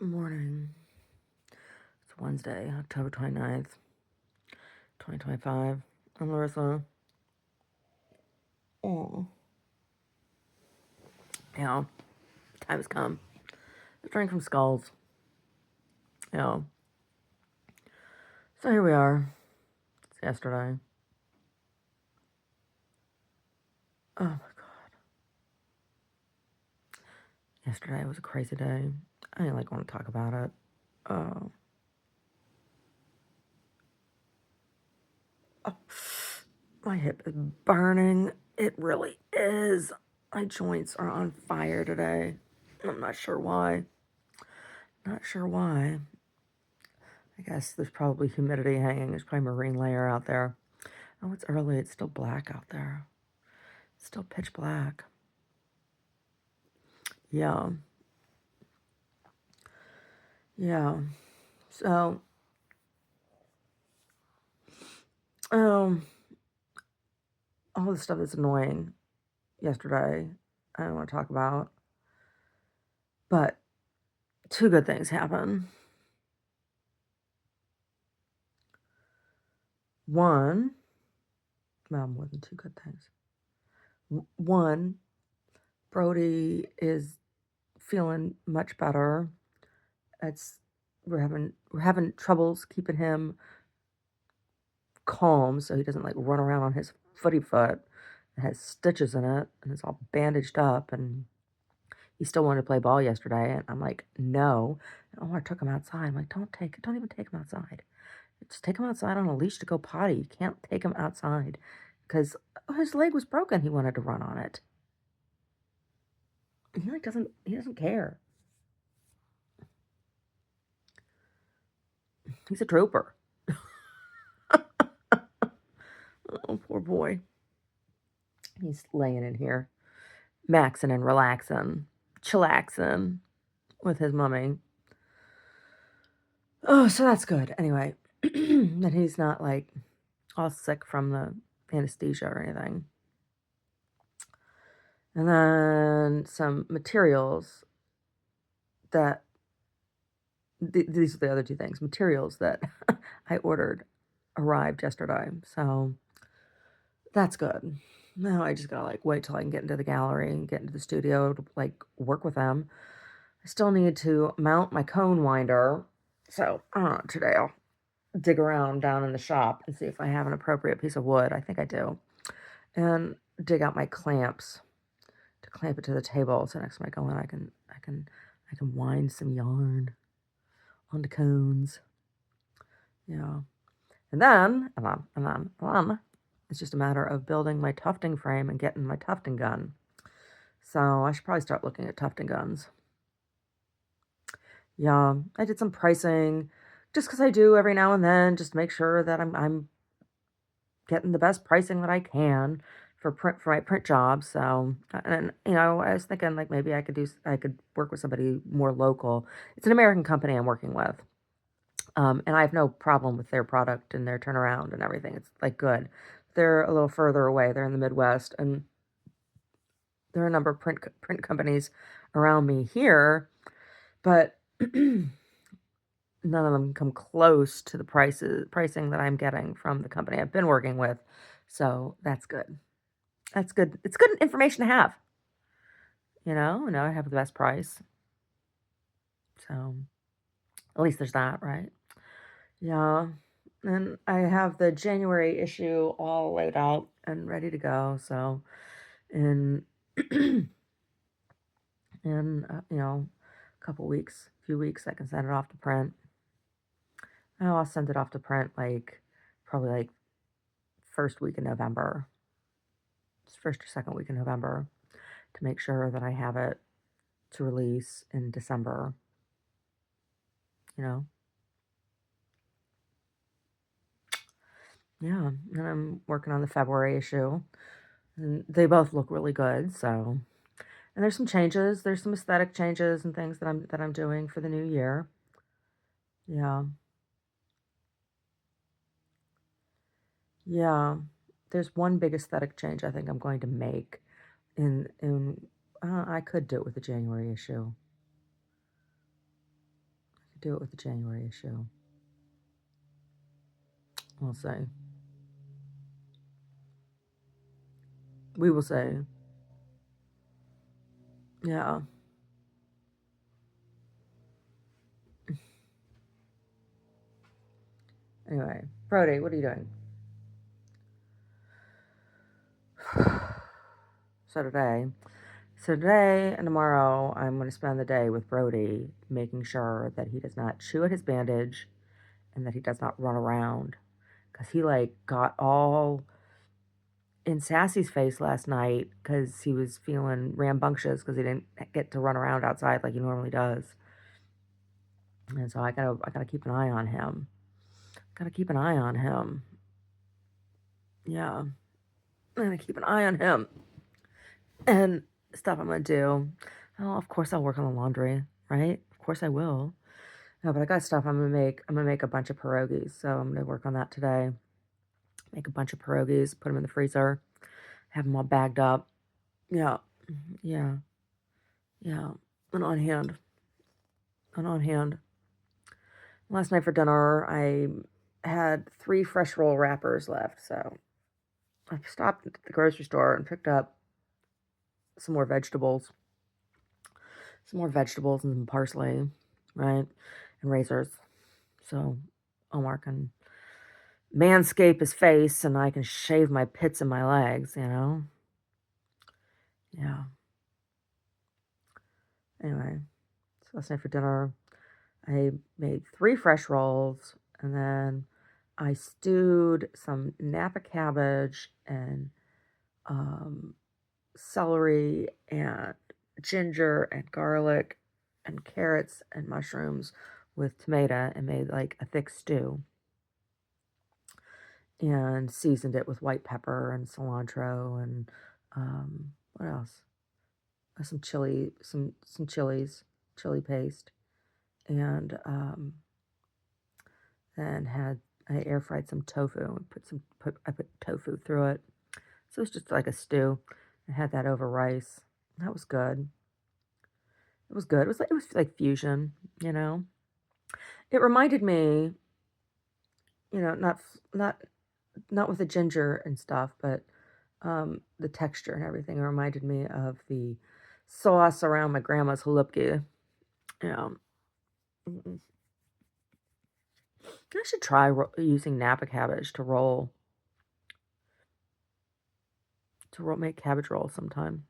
Morning. It's Wednesday, October 29th, 2025. I'm Larissa. Oh, yeah, time has come. I drank from skulls. Yeah. So here we are. It's yesterday. Oh my God. Yesterday was a crazy day. I didn't want to talk about it. Oh. Oh. My hip is burning. It really is. My joints are on fire today. I'm not sure why. Not sure why. I guess there's probably humidity hanging. There's probably marine layer out there. Oh, it's early. It's still black out there. It's still pitch black. Yeah. Yeah. So, um, all the stuff that's annoying yesterday, I don't want to talk about. But two good things happened. One, well, more than two good things. One, Brody is feeling much better. It's we're having troubles keeping him calm so he doesn't run around on his footy foot. It has stitches in it and it's all bandaged up, and he still wanted to play ball yesterday, and I'm like, no. And I took him outside. I'm like, don't even take him outside. Just take him outside on a leash to go potty. You can't take him outside because his leg was broken. He wanted to run on it. And he doesn't care. He's a trooper. Oh, poor boy. He's laying in here, maxing and relaxing, chillaxing with his mummy. Oh, so that's good. Anyway, that he's not all sick from the anesthesia or anything. And then some materials that these are the other two things. Materials that I ordered arrived yesterday. So that's good. Now I just gotta wait till I can get into the gallery and get into the studio to work with them. I still need to mount my cone winder. So today I'll dig around down in the shop and see if I have an appropriate piece of wood. I think I do. And dig out my clamps to clamp it to the table. So next time I go in, I can wind some yarn onto cones. Yeah. And then, it's just a matter of building my tufting frame and getting my tufting gun. So I should probably start looking at tufting guns. Yeah, I did some pricing just because I do every now and then, just to make sure that I'm getting the best pricing that I can for my print job. So, and I was thinking maybe I could work with somebody more local. It's an American company I'm working with. And I have no problem with their product and their turnaround and everything. It's good. They're a little further away. They're in the Midwest, and there are a number of print companies around me here, but none of them come close to the pricing that I'm getting from the company I've been working with. So that's good. That's good. It's good information to have. I have the best price. So at least there's that, right? Yeah. And I have the January issue all laid out and ready to go. So in a couple weeks, few weeks, I can send it off to print. I'll send it off to print probably first week in November. First or second week in November, to make sure that I have it to release in December. Yeah, and I'm working on the February issue, and they both look really good. So, and there's some changes. There's some aesthetic changes and things that I'm doing for the new year. Yeah, yeah. There's one big aesthetic change I think I'm going to make. I could do it with the January issue. do it with the January issue. We'll see. We will see. Yeah. Anyway, Brody, what are you doing? So today and tomorrow, I'm going to spend the day with Brody, making sure that he does not chew at his bandage and that he does not run around. Because he, like, got all in Sassy's face last night because he was feeling rambunctious because he didn't get to run around outside like he normally does. And so I gotta keep an eye on him. Gotta keep an eye on him. Yeah. I'm gonna keep an eye on him. And stuff I'm gonna do. Oh, of course I'll work on the laundry, right? Of course I will. No, but I got stuff I'm gonna make. I'm gonna make a bunch of pierogies, so I'm gonna work on that today. Make a bunch of pierogies, put them in the freezer, have them all bagged up. Yeah, yeah, yeah. And on hand. And on hand. Last night for dinner, I had 3 fresh roll wrappers left, so I stopped at the grocery store and picked up some more vegetables. Some more vegetables and some parsley, right? And razors. So Omar can manscape his face and I can shave my pits in my legs, you know? Yeah. Anyway, so last night for dinner, I made 3 fresh rolls and then I stewed some Napa cabbage and celery and ginger and garlic and carrots and mushrooms with tomato and made like a thick stew and seasoned it with white pepper and cilantro and what else? Some chili, some chilies, chili paste, and then I air fried some tofu and I put tofu through it. So it's just like a stew. I had that over rice. That was good. It was good. It was like fusion, you know. It reminded me, you know, not with the ginger and stuff, but the texture and everything. It reminded me of the sauce around my grandma's halupki. Yeah. Mm-mm. I should try using Napa cabbage make cabbage rolls sometime.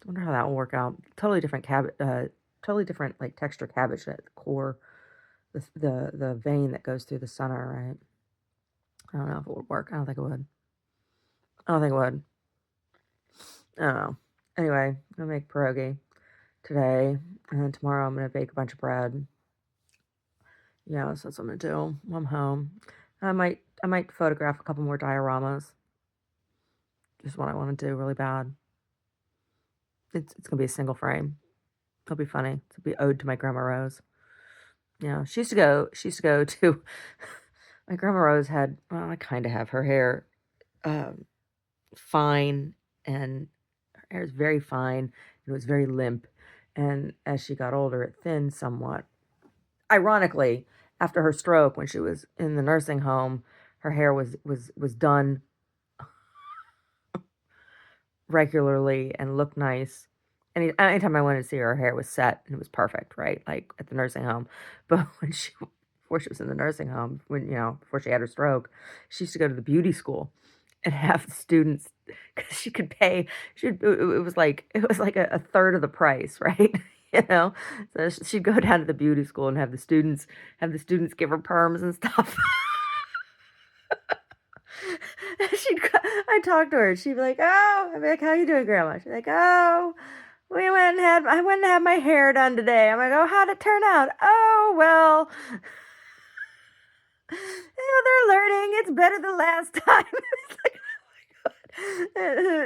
I wonder how that will work out. Totally different totally different like texture cabbage at the core, the vein that goes through the center, right? I don't know if it would work. I don't think it would. I don't think it would. I don't know. Anyway, I'm gonna make pierogi today, and then tomorrow I'm gonna bake a bunch of bread. Yeah, so that's what I'm gonna do when I'm home. I might photograph a couple more dioramas. Just what I want to do really bad. It's gonna be a single frame. It'll be funny. It'll be ode to my grandma Rose. Yeah, she used to go to my grandma Rose had, well, I kind of have her hair um, fine, and her hair is very fine. It was very limp, and as she got older, it thinned somewhat. Ironically, after her stroke, when she was in the nursing home, her hair was done regularly and looked nice. Anytime I wanted to see her, her hair was set and it was perfect, right? Like at the nursing home. But before she was in the nursing home, before she had her stroke, she used to go to the beauty school and have the students, because she could pay. It was like a third of the price, right? So she'd go down to the beauty school and have the students give her perms and stuff. I talked to her. She'd be like, "Oh," I'd be like, "How you doing, Grandma?" She's like, "Oh, I went and had my hair done today." I'm like, "Oh, how'd it turn out?" "Oh, well, they're learning. It's better than last time." It's like, oh my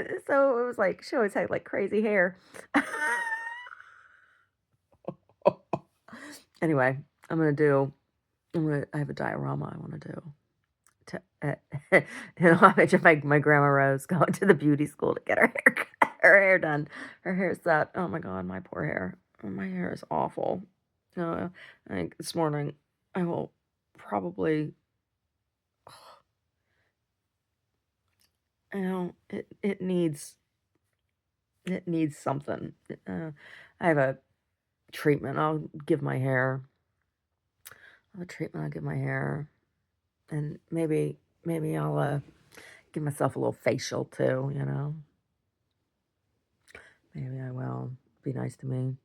God. So it was like she always had like crazy hair. Anyway, I have a diorama I want to do. I picture my grandma Rose going to the beauty school to get her hair done. Her hair's set. Oh my God, my poor hair. Oh, my hair is awful. I think this morning I will probably, it needs something. Uh, I have a treatment I'll give my hair. I have a treatment I'll give my hair, and maybe I'll give myself a little facial too. Maybe I will. Be nice to me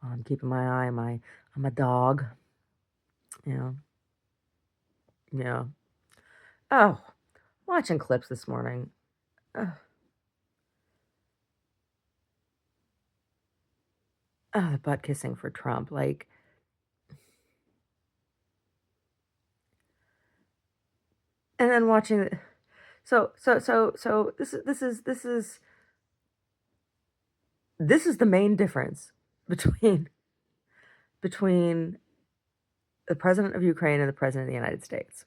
while I'm keeping my eye on my dog. Yeah, yeah. Oh, watching clips this morning. Oh, the butt kissing for Trump. Like, and then watching the, so this is the main difference between between the president of Ukraine and the president of the United States.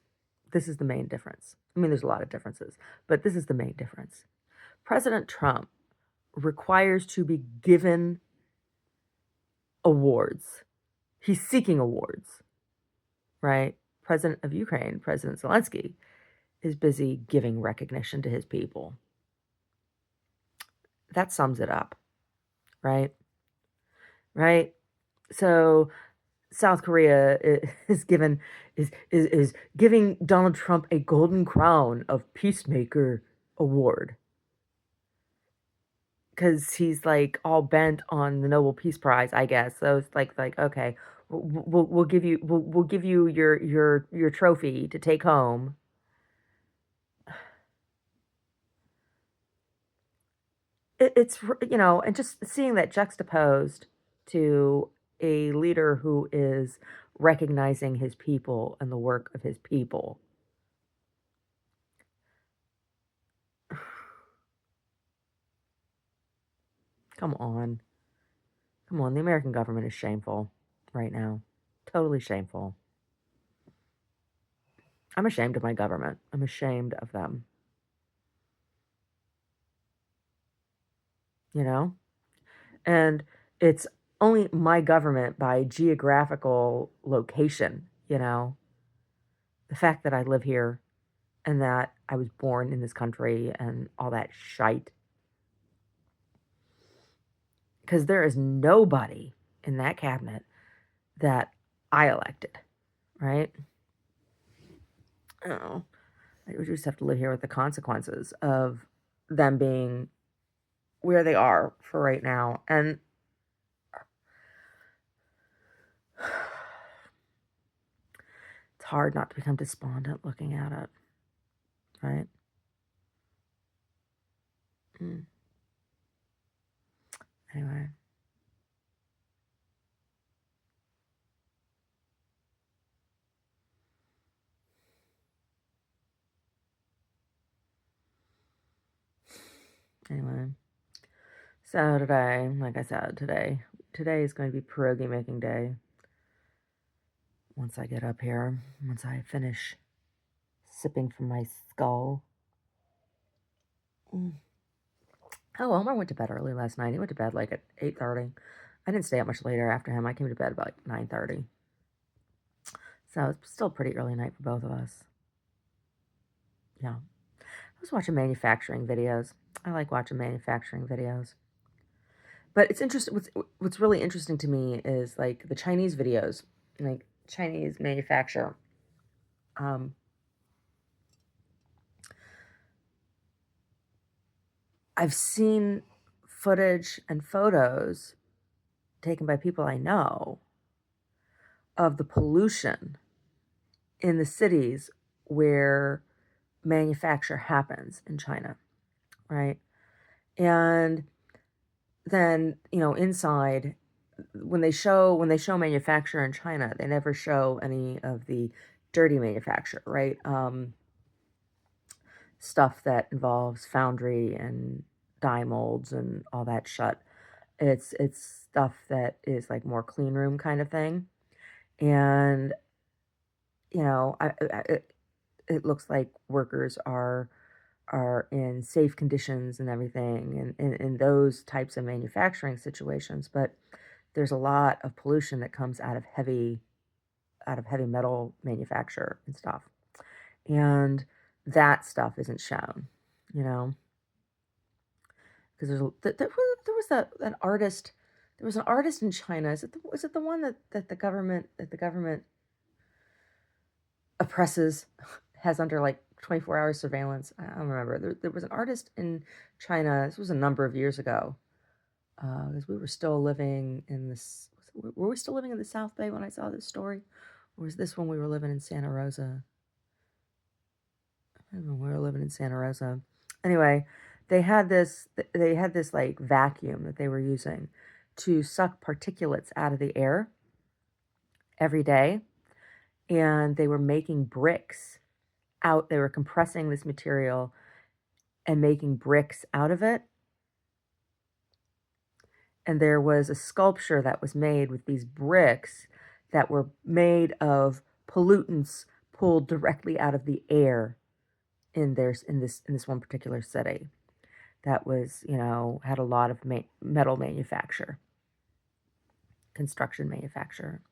This is the main difference. I mean, there's a lot of differences, but this is the main difference. President Trump requires to be given awards. He's seeking awards, right? President of Ukraine, President Zelensky, is busy giving recognition to his people. That sums it up, right? Right? So South Korea is giving Donald Trump a Golden Crown of Peacemaker award because he's like all bent on the Nobel Peace Prize, I guess. So it's like okay, we'll give you your trophy to take home. It's and just seeing that juxtaposed to a leader who is recognizing his people and the work of his people. Come on. Come on, the American government is shameful right now. Totally shameful. I'm ashamed of my government. I'm ashamed of them. You know? And it's only my government by geographical location, The fact that I live here and that I was born in this country and all that shite. Because there is nobody in that cabinet that I elected, right? Oh, I just have to live here with the consequences of them being where they are for right now. And it's hard not to become despondent looking at it, right? Mm. Anyway. Anyway. So today, like I said, today is going to be pierogi making day. Once I get up here, once I finish sipping from my skull. Mm. Oh, Omar went to bed early last night. He went to bed like at 8:30. I didn't stay up much later after him. I came to bed about like 9:30. So it's still a pretty early night for both of us. Yeah. I was watching manufacturing videos. I like watching manufacturing videos. But it's interesting. What's really interesting to me is like the Chinese videos, like Chinese manufacture. Um, I've seen footage and photos taken by people I know of the pollution in the cities where manufacture happens in China, right? And then, inside when they show manufacture in China, they never show any of the dirty manufacture, right? Stuff that involves foundry and dye molds and all that shit. It's stuff that is like more clean room kind of thing. And it looks like workers are in safe conditions and everything and in those types of manufacturing situations. But there's a lot of pollution that comes out of heavy metal manufacture and stuff. And that stuff isn't shown, you know, because there was an artist. There was an artist in China. Was it the one that the government oppresses, has under like 24-hour surveillance? I don't remember. There was an artist in China. This was a number of years ago, because we were still living in this. Were we still living in the South Bay when I saw this story, or was this when we were living in Santa Rosa? I don't know, we were living in Santa Rosa. Anyway, they had this like vacuum that they were using to suck particulates out of the air every day, and they were making bricks out. They were compressing this material and making bricks out of it. And there was a sculpture that was made with these bricks that were made of pollutants pulled directly out of the air in this one particular city that was, you know, had a lot of metal manufacture, construction manufacture.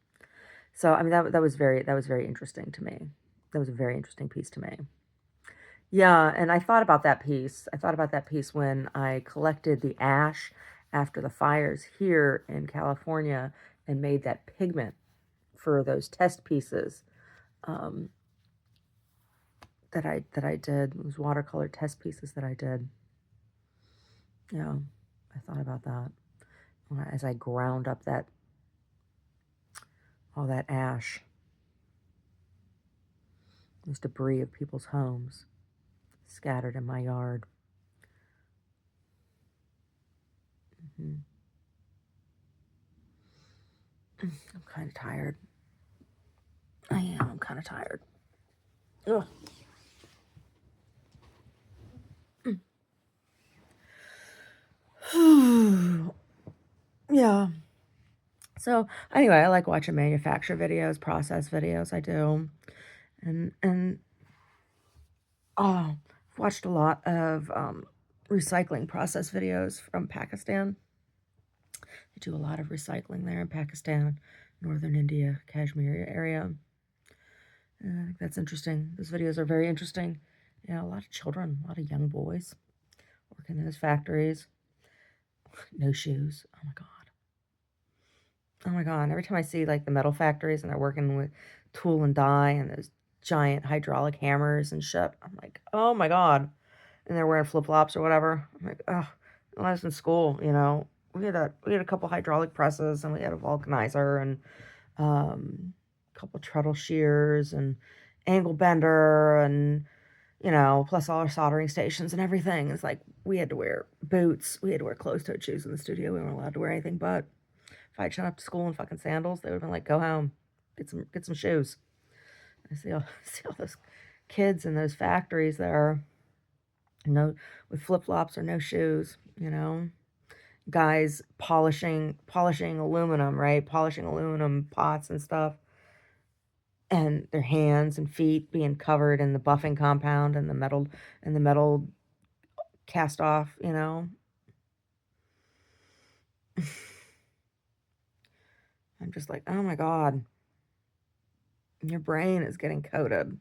So I mean that was very interesting to me. That was a very interesting piece to me. Yeah, and I thought about that piece. I thought about that piece when I collected the ash after the fires here in California and made that pigment for those test pieces, um, that I did. Those watercolor test pieces that I did. Yeah, I thought about that as I ground up that all that ash, those debris of people's homes scattered in my yard. Hmm. I'm kind of tired. I am. I'm kind of tired. Ugh. Yeah. So anyway, I like watching manufacture videos, process videos. I do, and oh, I've watched a lot of recycling process videos from Pakistan. They do a lot of recycling there in Pakistan, northern India, Kashmir area. And I think that's interesting. Those videos are very interesting. Yeah, a lot of children, a lot of young boys working in those factories. No shoes. Oh my God. Oh my God. Every time I see like the metal factories and they're working with tool and die and those giant hydraulic hammers and shit, I'm like, oh my God. And they're wearing flip flops or whatever. I'm like, oh, when I was in school, you know, we had a couple hydraulic presses and we had a vulcanizer and a couple treadle shears and angle bender and, you know, plus all our soldering stations and everything. It's like we had to wear boots. We had to wear closed-toed shoes in the studio. We weren't allowed to wear anything but. If I'd shown up to school in fucking sandals, they would have been like, "Go home, get some shoes." I see all those kids in those factories there, no, with flip flops or no shoes. You know, guys polishing aluminum, right? Polishing aluminum pots and stuff, and their hands and feet being covered in the buffing compound and the metal cast off. You know, I'm just like, oh my God, your brain is getting coated.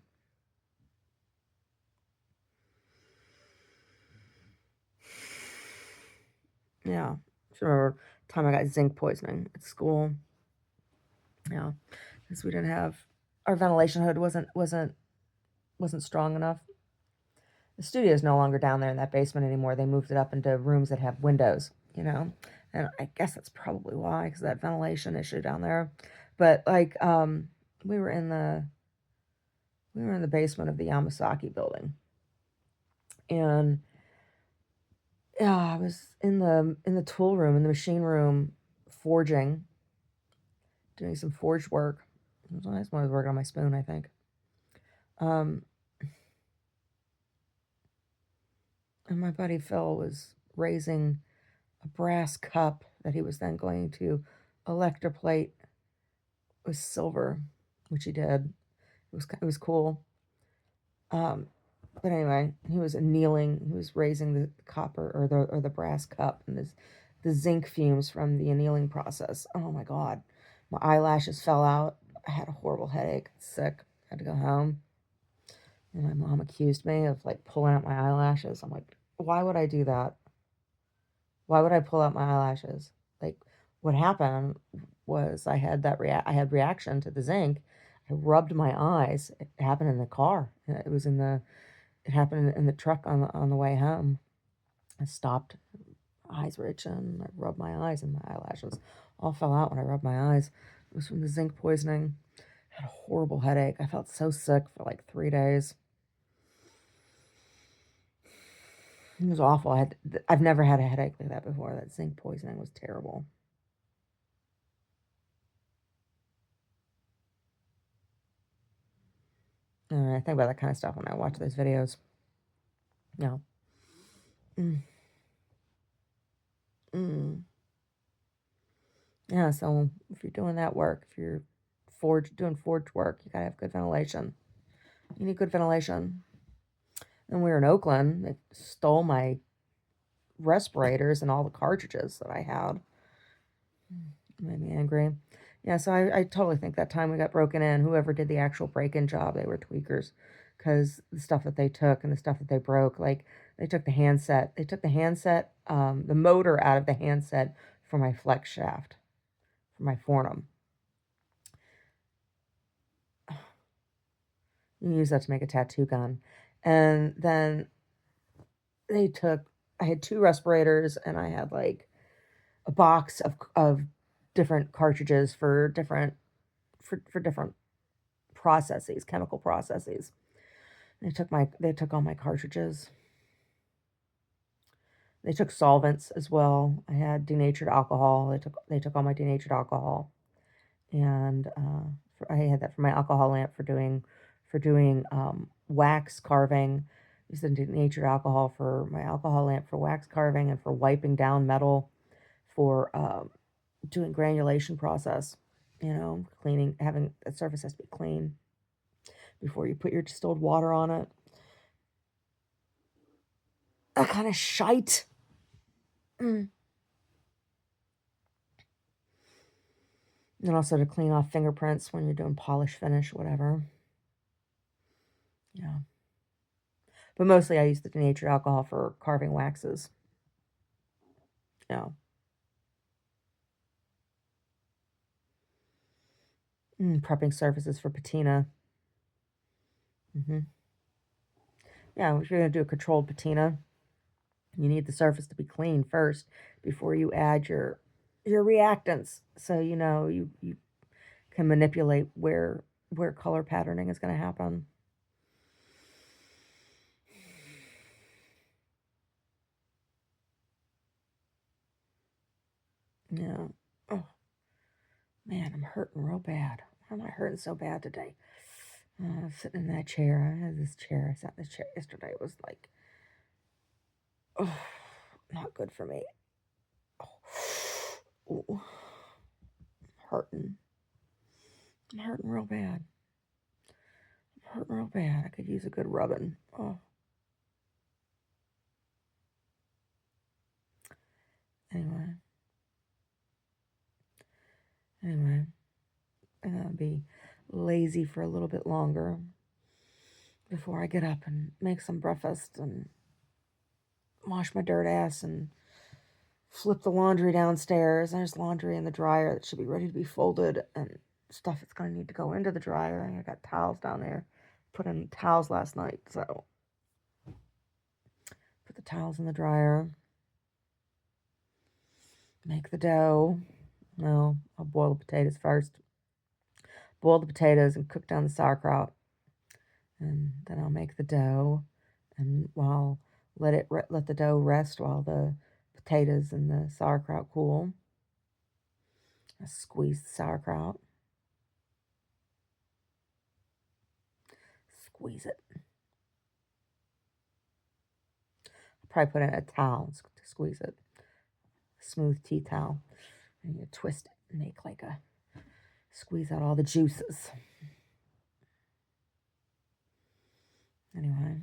Yeah. I remember the time I got zinc poisoning at school. Yeah. Because we didn't have our ventilation hood wasn't strong enough. The studio is no longer down there in that basement anymore. They moved it up into rooms that have windows, you know. And I guess that's probably why, because that ventilation issue down there. But like we were in the we were in the basement of the Yamasaki building. And yeah, I was in the tool room, in the machine room, forging, doing some forge work. It was nice when I was working on my spoon, I think. Um, and my buddy Phil was raising a brass cup that he was then going to electroplate with silver, which he did. It was cool. Um, but anyway, he was kneeling. He was raising the copper or the brass cup, and the zinc fumes from the annealing process. Oh my God. My eyelashes fell out. I had a horrible headache, sick. I had to go home. And my mom accused me of like pulling out my eyelashes. I'm like, why would I do that? Why would I pull out my eyelashes? Like, what happened was I had reaction to the zinc. I rubbed my eyes. It happened in the car. It happened in the truck on the way home. I stopped. Eyes were itching. I rubbed my eyes, and my eyelashes all fell out when I rubbed my eyes. It was from the zinc poisoning. I had a horrible headache. I felt so sick for like 3 days. It was awful. I've never had a headache like that before. That zinc poisoning was terrible. And I think about that kind of stuff when I watch those videos. No. Mm, mm. Yeah, so if you're doing that work, if you're doing forge work, you gotta have good ventilation. You need good ventilation. And we were in Oakland. They stole my respirators and all the cartridges that I had. It made me angry. Yeah, so I totally think that time we got broken in, whoever did the actual break-in job, they were tweakers. Because the stuff that they took and the stuff that they broke, like they took the handset, the motor out of the handset for my flex shaft, for my Fornum. You use that to make a tattoo gun. And then they took, I had two respirators and I had like a box of different cartridges for different processes, chemical processes. They took all my cartridges. They took solvents as well. I had denatured alcohol. They took all my denatured alcohol, and I had that for my alcohol lamp for doing wax carving. I used the denatured alcohol for my alcohol lamp for wax carving and for wiping down metal for doing granulation process. You know, cleaning, having the surface has to be clean before you put your distilled water on it. That kind of shite. Mm. And also to clean off fingerprints when you're doing polish finish, whatever. Yeah. But mostly I use the denatured alcohol for carving waxes. Yeah. Prepping surfaces for patina. hmm Yeah, if you're going to do a controlled patina, you need the surface to be clean first before you add your reactants. So you know you can manipulate where color patterning is going to happen. Yeah. Oh man, I'm hurting real bad. Why am I hurting so bad today? I was sitting in that chair. I had this chair. I sat in this chair yesterday. It was like, oh, not good for me. Oh, ooh, hurting. I'm hurting real bad. I'm hurting real bad. I could use a good rubbing. Oh, anyway. Anyway, I'm gonna be lazy for a little bit longer before I get up and make some breakfast and wash my dirt ass and flip the laundry downstairs. There's laundry in the dryer that should be ready to be folded and stuff that's going to need to go into the dryer. I got towels down there. Put in towels last night, so put the towels in the dryer. Make the dough. No, I'll boil the potatoes first. Boil the potatoes and cook down the sauerkraut. And then I'll make the dough. And let the dough rest while the potatoes and the sauerkraut cool. I squeeze the sauerkraut. Squeeze it. I'll probably put in a towel to squeeze it. A smooth tea towel. And you twist it and make like a squeeze out all the juices. Anyway.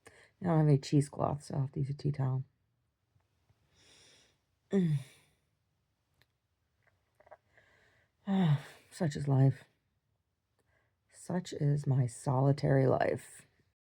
I don't have any cheesecloth, so I'll have to use a tea towel. Such is life. Such is my solitary life.